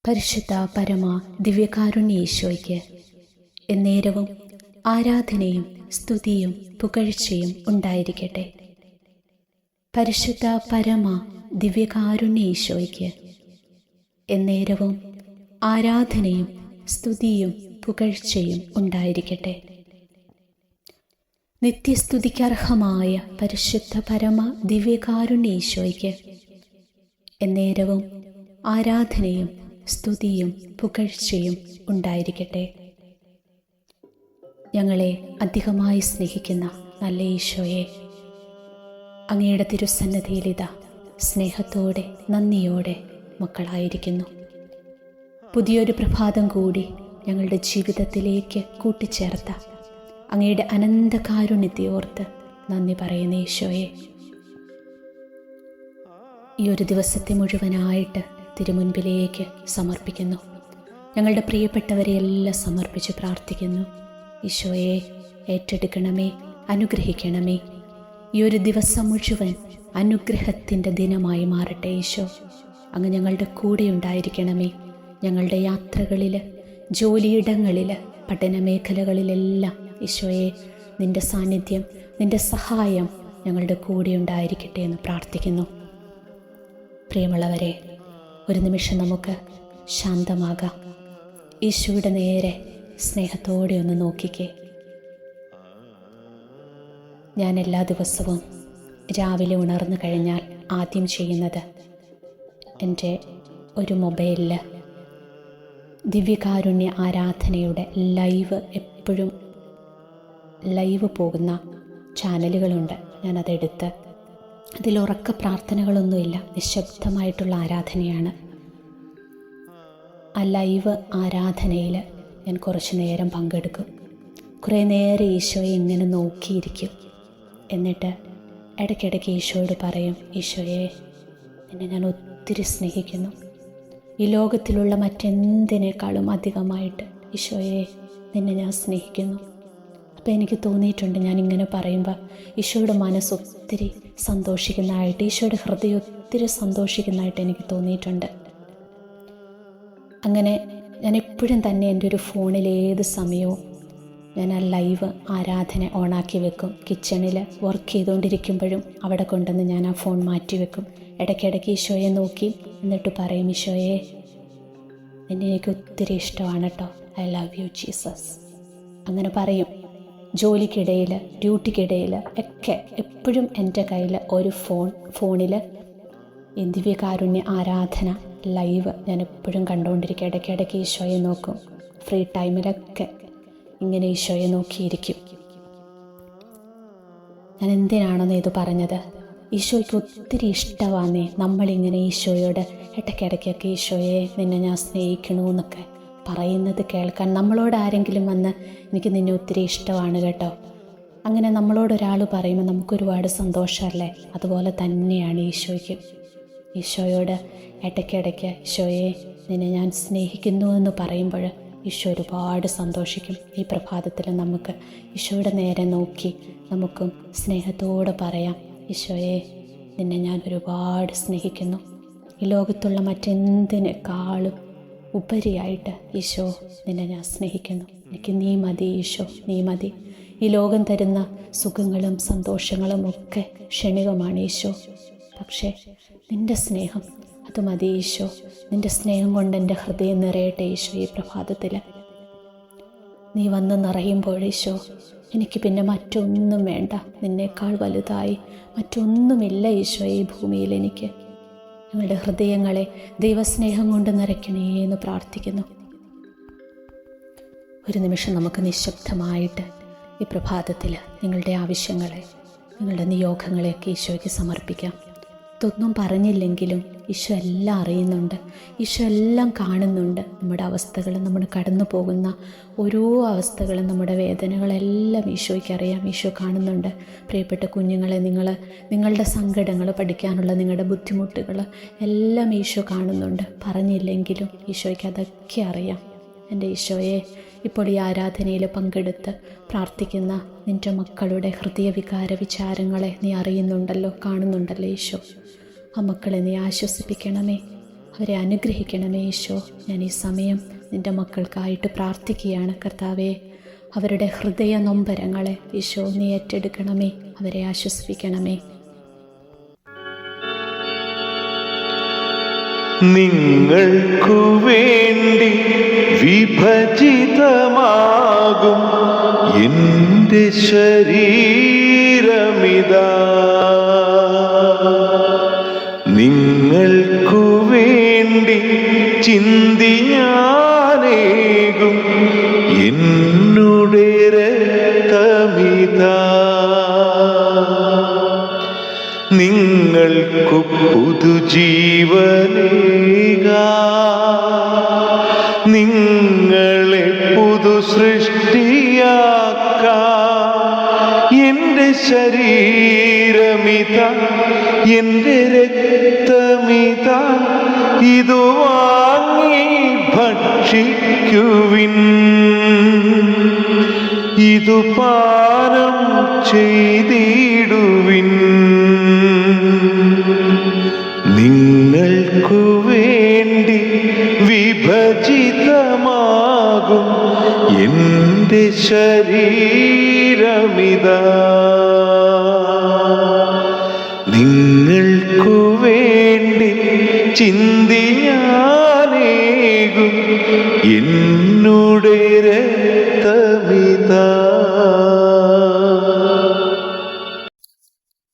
പരിശുദ്ധ പരമ ദിവ്യകാരുണ്യ ഈശോയ്ക്ക് എന്നേരവും ആരാധനയും സ്തുതിയും പുകഴ്ചയും ഉണ്ടായിരിക്കട്ടെ. പരിശുദ്ധ പരമ ദിവ്യകാരുണ്യ ഈശോയ്ക്ക് എന്നേരവും ആരാധനയും സ്തുതിയും പുകഴ്ചയും ഉണ്ടായിരിക്കട്ടെ. നിത്യസ്തുതിക്കർഹമായ പരിശുദ്ധ പരമ ദിവ്യകാരുണ്യ ഈശോയ്ക്ക് എന്നേരവും ആരാധനയും സ്തുതിയും പുകഴ്ചയും ഉണ്ടായിരിക്കട്ടെ. ഞങ്ങളെ അധികമായി സ്നേഹിക്കുന്ന നല്ല ഈശോയെ, അങ്ങയുടെ തിരുസന്നിധിയിലിതാ സ്നേഹത്തോടെ നന്ദിയോടെ മക്കളായിരിക്കുന്നു. പുതിയൊരു പ്രഭാതം കൂടി ഞങ്ങളുടെ ജീവിതത്തിലേക്ക് കൂട്ടിച്ചേർത്ത അങ്ങയുടെ അനന്ത കാരുണ്യത്തെ ഓർത്ത് നന്ദി പറയുന്ന ഈശോയെ, ഈ ഒരു ദിവസത്തെ മുഴുവനായിട്ട് തിരുമുൻപിലേക്ക് സമർപ്പിക്കുന്നു. ഞങ്ങളുടെ പ്രിയപ്പെട്ടവരെ എല്ലാം സമർപ്പിച്ച് പ്രാർത്ഥിക്കുന്നു. ഈശോയെ ഏറ്റെടുക്കണമേ, അനുഗ്രഹിക്കണമേ. ഈ ഒരു ദിവസം മുഴുവൻ അനുഗ്രഹത്തിൻ്റെ ദിനമായി മാറട്ടെ. ഈശോ, അങ്ങ് ഞങ്ങളുടെ കൂടെ ഉണ്ടായിരിക്കണമേ. ഞങ്ങളുടെ യാത്രകളിൽ, ജോലിയിടങ്ങളിൽ, പഠന മേഖലകളിലെല്ലാം ഈശോയെ നിൻ്റെ സാന്നിധ്യം, നിൻ്റെ സഹായം ഞങ്ങളുടെ കൂടെ ഉണ്ടായിരിക്കട്ടെ എന്ന് പ്രാർത്ഥിക്കുന്നു. പ്രിയമുള്ളവരെ, ഒരു നിമിഷം നമുക്ക് ശാന്തമാകാം. ഈശോയുടെ നേരെ സ്നേഹത്തോടെ ഒന്ന് നോക്കിക്കേ. ഞാൻ എല്ലാ ദിവസവും രാവിലെ ഉണർന്നു കഴിഞ്ഞാൽ ആദ്യം ചെയ്യുന്നത് എൻ്റെ ഒരു മൊബൈലിൽ ദിവ്യകാരുണ്യ ആരാധനയുടെ എപ്പോഴും ലൈവ് പോകുന്ന ചാനലുകളുണ്ട്. ഞാനതെടുത്ത് അതിലുറക്ക പ്രാർത്ഥനകളൊന്നുമില്ല, നിശബ്ദമായിട്ടുള്ള ആരാധനയാണ്. ആ ലൈവ് ആരാധനയിൽ ഞാൻ കുറച്ച് നേരം പങ്കെടുക്കും. കുറേ നേരം ഈശോയെ ഇങ്ങനെ നോക്കിയിരിക്കും. എന്നിട്ട് ഇടയ്ക്കിടയ്ക്ക് ഈശോയോട് പറയും, ഈശോയെ നിന്നെ ഞാൻ ഒത്തിരി സ്നേഹിക്കുന്നു. ഈ ലോകത്തിലുള്ള മറ്റെന്തിനേക്കാളും അധികമായിട്ട് ഈശോയെ നിന്നെ ഞാൻ സ്നേഹിക്കുന്നു. അപ്പോൾ എനിക്ക് തോന്നിയിട്ടുണ്ട്, ഞാനിങ്ങനെ പറയുമ്പോൾ ഈശോയുടെ മനസ്സ് ഒത്തിരി സന്തോഷിക്കുന്നതായിട്ട്, ഈശോയുടെ ഹൃദയം ഒത്തിരി സന്തോഷിക്കുന്നതായിട്ട് എനിക്ക് തോന്നിയിട്ടുണ്ട്. അങ്ങനെ ഞാൻ എപ്പോഴും തന്നെ എൻ്റെ ഒരു ഫോണിൽ ഏത് സമയവും ഞാൻ ആ ലൈവ് ആരാധന ഓണാക്കി വെക്കും. കിച്ചണിൽ വർക്ക് ചെയ്തുകൊണ്ടിരിക്കുമ്പോഴും അവിടെ കൊണ്ടുവന്ന് ഞാൻ ആ ഫോൺ മാറ്റി വെക്കും. ഇടയ്ക്കിടയ്ക്ക് ഈശോയെ നോക്കി എന്നിട്ട് പറയും, ഈശോയെ നിന്നെ എനിക്ക് ഒത്തിരി ഇഷ്ടമാണ് കേട്ടോ, ഐ ലവ് യു ജീസസ്. അങ്ങനെ പറയും. ജോലിക്കിടയിൽ, ഡ്യൂട്ടിക്കിടയിൽ ഒക്കെ എപ്പോഴും എൻ്റെ കയ്യിൽ ഒരു ഫോണിൽ ഈ ദിവ്യകാരുണ്യ ആരാധന ലൈവ് ഞാൻ എപ്പോഴും കണ്ടുകൊണ്ടിരിക്കും. ഇടയ്ക്കിടയ്ക്ക് ഈശോയെ നോക്കും. ഫ്രീ ടൈമിലൊക്കെ ഇങ്ങനെ ഈശോയെ നോക്കിയിരിക്കും. ഞാൻ എന്തിനാണെന്ന് ഇത് പറഞ്ഞത്? ഈശോയ്ക്ക് ഒത്തിരി ഇഷ്ടമാണെന്നേ നമ്മളിങ്ങനെ ഈശോയോട് ഇടയ്ക്കിടയ്ക്കൊക്കെ ഈശോയെ നിന്നെ ഞാൻ സ്നേഹിക്കണമെന്നൊക്കെ പറയുന്നത് കേൾക്കാൻ. നമ്മളോട് ആരെങ്കിലും വന്ന് എനിക്ക് നിന്നെ ഒത്തിരി ഇഷ്ടമാണ് കേട്ടോ, അങ്ങനെ നമ്മളോടൊരാൾ പറയുമ്പോൾ നമുക്കൊരുപാട് സന്തോഷമല്ലേ? അതുപോലെ തന്നെയാണ് ഈശോയ്ക്ക്. ഈശോയോട് ഇടയ്ക്കിടയ്ക്ക് ഈശോയെ നിന്നെ ഞാൻ സ്നേഹിക്കുന്നു എന്ന് പറയുമ്പോൾ ഈശോ ഒരുപാട് സന്തോഷിക്കും. ഈ പ്രഭാതത്തിൽ നമുക്ക് ഈശോയുടെ നേരെ നോക്കി നമുക്കും സ്നേഹത്തോടെ പറയാം, ഈശോയെ നിന്നെ ഞാൻ ഒരുപാട് സ്നേഹിക്കുന്നു. ഈ ലോകത്തുള്ള മറ്റെന്തിനേക്കാളും ഉപരിയായിട്ട് ഈശോ നിന്നെ ഞാൻ സ്നേഹിക്കുന്നു. എനിക്ക് നീ മതി ഈശോ, നീ മതി. ഈ ലോകം തരുന്ന സുഖങ്ങളും സന്തോഷങ്ങളും ഒക്കെ ക്ഷണികമാണ് ഈശോ, പക്ഷേ നിൻ്റെ സ്നേഹം അത് മതി ഈശോ. നിൻ്റെ സ്നേഹം കൊണ്ട് എൻ്റെ ഹൃദയം നിറയട്ടെ ഈശോ. ഈ പ്രഭാതത്തിൽ നീ വന്ന് നിറയുമ്പോൾ ഈശോ എനിക്ക് പിന്നെ മറ്റൊന്നും വേണ്ട, നിന്നേക്കാൾ വലുതായി മറ്റൊന്നുമില്ല ഈശോ ഈ ഭൂമിയിൽ എനിക്ക്. ഞങ്ങളുടെ ഹൃദയങ്ങളെ ദൈവസ്നേഹം കൊണ്ട് നിറയ്ക്കണേ എന്ന് പ്രാർത്ഥിക്കുന്നു. ഒരു നിമിഷം നമുക്ക് നിശബ്ദമായിട്ട് ഈ പ്രഭാതത്തിൽ നിങ്ങളുടെ ആവശ്യങ്ങളെ, നിങ്ങളുടെ നിയോഗങ്ങളെയൊക്കെ ഈശോയ്ക്ക് സമർപ്പിക്കാം. ഇതൊന്നും പറഞ്ഞില്ലെങ്കിലും ഈശോ എല്ലാം അറിയുന്നുണ്ട്, ഈശോ എല്ലാം കാണുന്നുണ്ട്. നമ്മുടെ അവസ്ഥകൾ, നമ്മൾ കടന്നു പോകുന്ന ഓരോ അവസ്ഥകളും, നമ്മുടെ വേദനകളെല്ലാം ഈശോയ്ക്ക് അറിയാം, ഈശോ കാണുന്നുണ്ട്. പ്രിയപ്പെട്ട കുഞ്ഞുങ്ങളെ, നിങ്ങളുടെ സങ്കടങ്ങൾ, പഠിക്കാനുള്ള നിങ്ങളുടെ ബുദ്ധിമുട്ടുകൾ എല്ലാം ഈശോ കാണുന്നുണ്ട്. പറഞ്ഞില്ലെങ്കിലും ഈശോയ്ക്ക് അതൊക്കെ അറിയാം. എൻ്റെ ഈശോയെ, ഇപ്പോൾ ഈ ആരാധനയിൽ പങ്കെടുത്ത് പ്രാർത്ഥിക്കുന്ന നിൻ്റെ മക്കളുടെ ഹൃദയവികാര വിചാരങ്ങളെ നീ അറിയുന്നുണ്ടല്ലോ, കാണുന്നുണ്ടല്ലോ ഈശോ. ആ മക്കളെ നീ ആശ്വസിപ്പിക്കണമേ. അവരെ അനുഗ്രഹിക്കണമേ ഈശോ. ഞാൻ ഈ സമയം നിൻ്റെ മക്കൾക്കായിട്ട് പ്രാർത്ഥിക്കുകയാണ് കർത്താവേ. അവരുടെ ഹൃദയ നൊമ്പരങ്ങളെ ഈശോ നീ ഏറ്റെടുക്കണമേ, അവരെ ആശ്വസിപ്പിക്കണമേ. നിങ്ങൾക്കു വേണ്ടി വിഭജിതമാകും എൻ്റെ ശരീരമിതാ. നിങ്ങൾക്കു വേണ്ടി ചിന്തി ഞാനേകും എന്നുടെ രക്തമിതാ. നിങ്ങൾക്കു പുതുജീവനേകാൻ, നിങ്ങളെ പുതു സൃഷ്ടിയാക്കാൻ എൻ്റെ ശരീരമിതാ, എൻ്റെ രക്തമിതാ. ഇതു വാങ്ങി ഭക്ഷിക്കുവിൻ, ഇതു പാനം ചെയ്തിടുവിൻ. നിങ്ങൾക്കു വേണ്ടി വിഭജിതമാകും എൻ്റെ ശരീരമിതാ. നിങ്ങൾക്കു വേണ്ടി ചിന്തി ഞാനേകും എന്നുടെ രക്തമിതാ.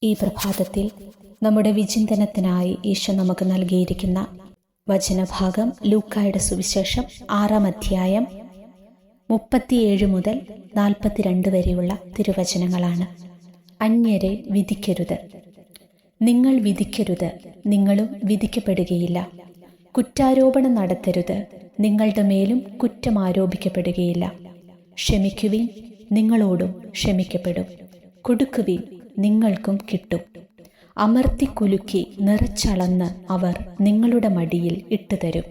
ഈ പ്രഭാതത്തിൽ നമ്മുടെ വിചിന്തനത്തിനായി ഈശോ നമുക്ക് നൽകിയിരിക്കുന്ന വചനഭാഗം ലൂക്കായുടെ സുവിശേഷം 6-ാം അധ്യായം 37 മുതൽ 42 വരെയുള്ള തിരുവചനങ്ങളാണ്. അന്യരെ വിധിക്കരുത്. നിങ്ങൾ വിധിക്കരുത്, നിങ്ങളും വിധിക്കപ്പെടുകയില്ല. കുറ്റാരോപണം നടത്തരുത്, നിങ്ങളുടെ മേലും കുറ്റം ആരോപിക്കപ്പെടുകയില്ല. ക്ഷമിക്കുവിൻ, നിങ്ങളോടും ക്ഷമിക്കപ്പെടും. കൊടുക്കുവിൻ, നിങ്ങൾക്കും കിട്ടും. അമർത്തിക്കുലുക്കി നിറച്ചളന്ന് അവർ നിങ്ങളുടെ മടിയിൽ ഇട്ടുതരും.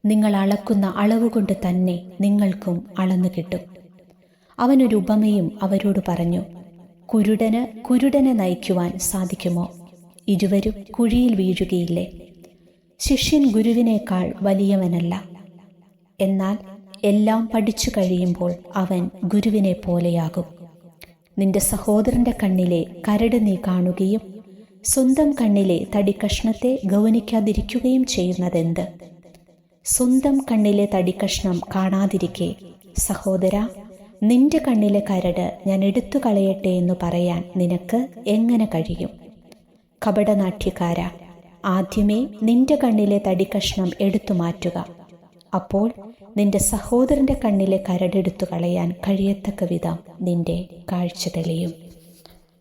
നിങ്ങൾ അളക്കുന്ന അളവുകൊണ്ട് തന്നെ നിങ്ങൾക്കും അളന്നു കിട്ടും. അവനൊരു ഉപമയും അവരോട് പറഞ്ഞു. കുരുടനെ നയിക്കുവാൻ സാധിക്കുമോ? ഇരുവരും കുഴിയിൽ വീഴുകയില്ലേ? ശിഷ്യൻ ഗുരുവിനേക്കാൾ വലിയവനല്ല. എന്നാൽ എല്ലാം പഠിച്ചു കഴിയുമ്പോൾ അവൻ ഗുരുവിനെ പോലെയാകും. നിന്റെ സഹോദരന്റെ കണ്ണിലെ കരട് നീ കാണുകയും സ്വന്തം കണ്ണിലെ തടിക്കഷ്ണത്തെ ഗൗനിക്കാതിരിക്കുകയും ചെയ്യുന്നതെന്ത്? സ്വന്തം കണ്ണിലെ തടിക്കഷ്ണം കാണാതിരിക്കെ സഹോദര, നിന്റെ കണ്ണിലെ കരട് ഞാൻ എടുത്തു കളയട്ടെ എന്ന് പറയാൻ നിനക്ക് എങ്ങനെ കഴിയും? കപടനാട്യക്കാര, ആദ്യമേ നിന്റെ കണ്ണിലെ തടിക്കഷ്ണം എടുത്തു മാറ്റുക. അപ്പോൾ നിന്റെ സഹോദരന്റെ കണ്ണിലെ കരടെടുത്തു കളയാൻ കഴിയത്തക്ക വിധം നിന്റെ കാഴ്ച തെളിയും.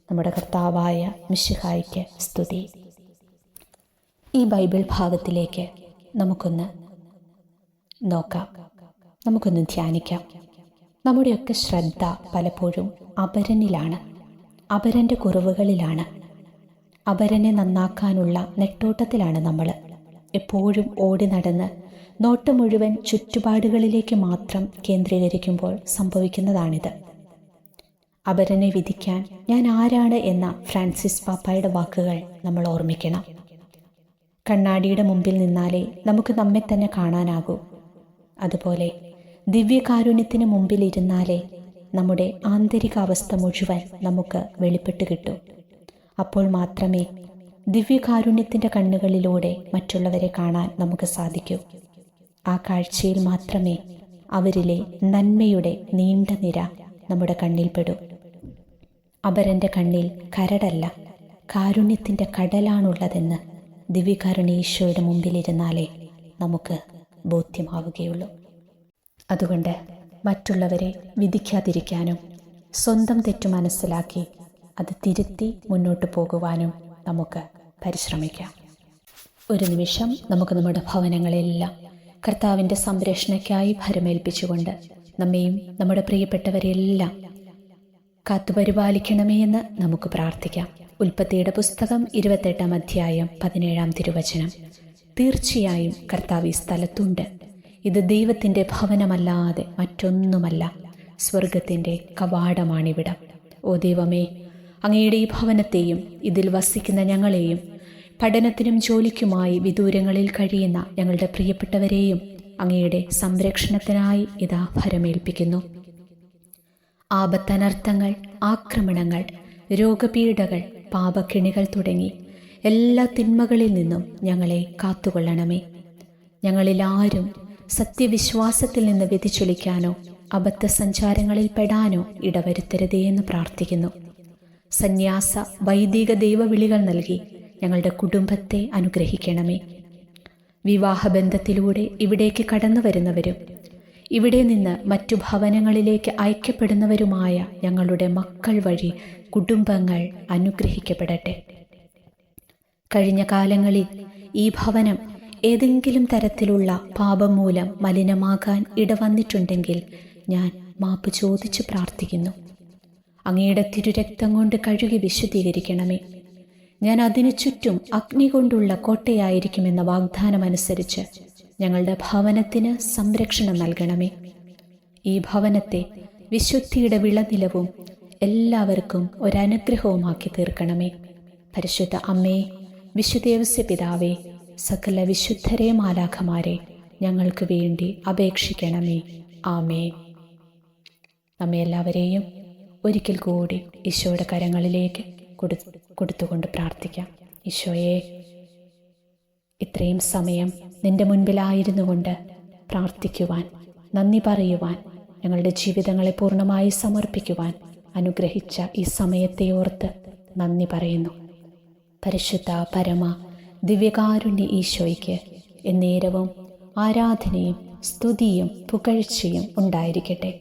നമ്മുടെ കർത്താവായ മിശിഹായ്ക്ക് സ്തുതി. ഈ ബൈബിൾ ഭാഗത്തിലേക്ക് നമുക്കൊന്ന് നോക്കാം, നമുക്കൊന്ന് ധ്യാനിക്കാം. നമ്മുടെയൊക്കെ ശ്രദ്ധ പലപ്പോഴും അപരനിലാണ്, അപരൻ്റെ കുറവുകളിലാണ്. അപരനെ നന്നാക്കാനുള്ള നെട്ടോട്ടത്തിലാണ് നമ്മൾ. എപ്പോഴും ഓടി നടന്ന് നോട്ടം മുഴുവൻ ചുറ്റുപാടുകളിലേക്ക് മാത്രം കേന്ദ്രീകരിക്കുമ്പോൾ സംഭവിക്കുന്നതാണിത്. അപരനെ വിധിക്കാൻ ഞാൻ ആരാണ് എന്ന ഫ്രാൻസിസ് പാപ്പായുടെ വാക്കുകൾ നമ്മൾ ഓർമ്മിക്കണം. കണ്ണാടിയുടെ മുമ്പിൽ നിന്നാലേ നമുക്ക് നമ്മെ തന്നെ കാണാനാകൂ. അതുപോലെ ദിവ്യകാരുണ്യത്തിന് മുമ്പിൽ ഇരുന്നാലേ നമ്മുടെ ആന്തരികാവസ്ഥ മുഴുവൻ നമുക്ക് വെളിപ്പെട്ട് കിട്ടൂ. അപ്പോൾ മാത്രമേ ദിവ്യകാരുണ്യത്തിൻ്റെ കണ്ണുകളിലൂടെ മറ്റുള്ളവരെ കാണാൻ നമുക്ക് സാധിക്കൂ. ആ കാഴ്ചയിൽ മാത്രമേ അവരിലെ നന്മയുടെ നീണ്ട നിര നമ്മുടെ കണ്ണിൽപ്പെടൂ. അപരൻ്റെ കണ്ണിൽ കരടല്ല, കാരുണ്യത്തിൻ്റെ കടലാണുള്ളതെന്ന് ദിവ്യകാരുണ്യ ഈശോയുടെ മുമ്പിലിരുന്നാലേ നമുക്ക് ബോധ്യമാവുകയുള്ളൂ. അതുകൊണ്ട് മറ്റുള്ളവരെ വിധിക്കാതിരിക്കാനും സ്വന്തം തെറ്റു മനസ്സിലാക്കി അത് തിരുത്തി മുന്നോട്ട് പോകുവാനും നമുക്ക് പരിശ്രമിക്കാം. ഒരു നിമിഷം നമുക്ക് നമ്മുടെ ഭവനങ്ങളെല്ലാം കർത്താവിൻ്റെ സംരക്ഷണയ്ക്കായി ഭരമേൽപ്പിച്ചുകൊണ്ട് നമ്മെയും നമ്മുടെ പ്രിയപ്പെട്ടവരെല്ലാം കാത്തുപരിപാലിക്കണമേ എന്ന് നമുക്ക് പ്രാർത്ഥിക്കാം. ഉൽപ്പത്തിയുടെ പുസ്തകം 28-ാം അധ്യായം 17-ാം തിരുവചനം. തീർച്ചയായും കർത്താവ് ഈ സ്ഥലത്തുണ്ട്. ഇത് ദൈവത്തിൻ്റെ ഭവനമല്ലാതെ മറ്റൊന്നുമല്ല, സ്വർഗത്തിൻ്റെ കവാടമാണിവിടം. ഓ ദൈവമേ, അങ്ങയുടെ ഈ ഭവനത്തെയും ഇതിൽ വസിക്കുന്ന ഞങ്ങളെയും പഠനത്തിനും ജോലിക്കുമായി വിദൂരങ്ങളിൽ കഴിയുന്ന ഞങ്ങളുടെ പ്രിയപ്പെട്ടവരെയും അങ്ങയുടെ സംരക്ഷണത്തിനായി ഇതാ ഭരമേൽപ്പിക്കുന്നു. ആപത്തനർത്ഥങ്ങൾ, ആക്രമണങ്ങൾ, രോഗപീഠകൾ, പാപക്കിണികൾ തുടങ്ങി എല്ലാ തിന്മകളിൽ നിന്നും ഞങ്ങളെ കാത്തുകൊള്ളണമേ. ഞങ്ങളിൽ ആരും സത്യവിശ്വാസത്തിൽ നിന്ന് വ്യതിചലിക്കാനോ അബദ്ധസഞ്ചാരങ്ങളിൽ പെടാനോ ഇടവരുത്തരുതേ എന്ന് പ്രാർത്ഥിക്കുന്നു. സന്യാസ വൈദിക ദൈവവിളികൾ നൽകി ഞങ്ങളുടെ കുടുംബത്തെ അനുഗ്രഹിക്കണമേ. വിവാഹബന്ധത്തിലൂടെ ഇവിടേക്ക് കടന്നു വരുന്നവരും ഇവിടെ നിന്ന് മറ്റു ഭവനങ്ങളിലേക്ക് അയക്കപ്പെടുന്നവരുമായ ഞങ്ങളുടെ മക്കൾ വഴി കുടുംബങ്ങൾ അനുഗ്രഹിക്കപ്പെടട്ടെ. കഴിഞ്ഞ കാലങ്ങളിൽ ഈ ഭവനം ഏതെങ്കിലും തരത്തിലുള്ള പാപം മൂലം മലിനമാകാൻ ഇടവന്നിട്ടുണ്ടെങ്കിൽ ഞാൻ മാപ്പ് ചോദിച്ചു പ്രാർത്ഥിക്കുന്നു. അങ്ങയുടെ തിരുരക്തം കൊണ്ട് കഴുകി വിശുദ്ധീകരിക്കണമേ. ഞാൻ അതിനു ചുറ്റും അഗ്നി കൊണ്ടുള്ള കോട്ടയായിരിക്കുമെന്ന വാഗ്ദാനമനുസരിച്ച് ഞങ്ങളുടെ ഭവനത്തിന് സംരക്ഷണം നൽകണമേ. ഈ ഭവനത്തെ വിശുദ്ധിയുടെ വിളനിലവും എല്ലാവർക്കും ഒരനുഗ്രഹവുമാക്കി തീർക്കണമേ. പരിശുദ്ധ അമ്മേ, വിശുദ്ധ പിതാവേ, സകല വിശുദ്ധരെ മാലാഖമാരെ ഞങ്ങൾക്ക് വേണ്ടി അപേക്ഷിക്കണമേ. ആമേൻ. നമ്മെ എല്ലാവരെയും ഒരിക്കൽ കൂടി ഈശോയുടെ കരങ്ങളിലേക്ക് കൊടുത്തുകൊണ്ട് പ്രാർത്ഥിക്കാം. ഈശോയെ, ഇത്രയും സമയം നിന്റെ മുൻപിലായിരുന്നു കൊണ്ട് പ്രാർത്ഥിക്കുവാൻ, നന്ദി പറയുവാൻ, ഞങ്ങളുടെ ജീവിതങ്ങളെ പൂർണ്ണമായി സമർപ്പിക്കുവാൻ അനുഗ്രഹിച്ച ഈ സമയത്തെ ഓർത്ത് നന്ദി പറയുന്നു. പരിശുദ്ധ പരമ ദിവ്യകാരുണ്യ ഈശോയ്ക്ക് എന്നേരവും ആരാധനയും സ്തുതിയും പുകഴ്ചയും ഉണ്ടായിരിക്കട്ടെ.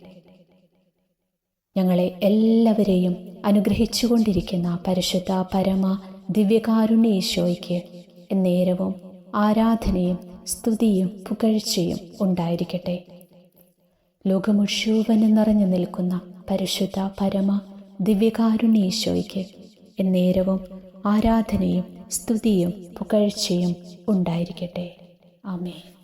ഞങ്ങളെ എല്ലാവരെയും അനുഗ്രഹിച്ചുകൊണ്ടിരിക്കുന്ന പരിശുദ്ധ പരമ ദിവ്യകാരുണ്യ ഈശോയ്ക്ക് എന്നേരവും ആരാധനയും സ്തുതിയും പുകഴ്ചയും ഉണ്ടായിരിക്കട്ടെ. ലോകം മുഴുവനും നിറഞ്ഞു നിൽക്കുന്ന പരിശുദ്ധ പരമ ദിവ്യകാരുണ്യ ഈശോയ്ക്ക് എന്നേരവും ആരാധനയും സ്തുതിയും പുകഴ്ചയും ഉണ്ടായിരിക്കട്ടെ. ആമേൻ.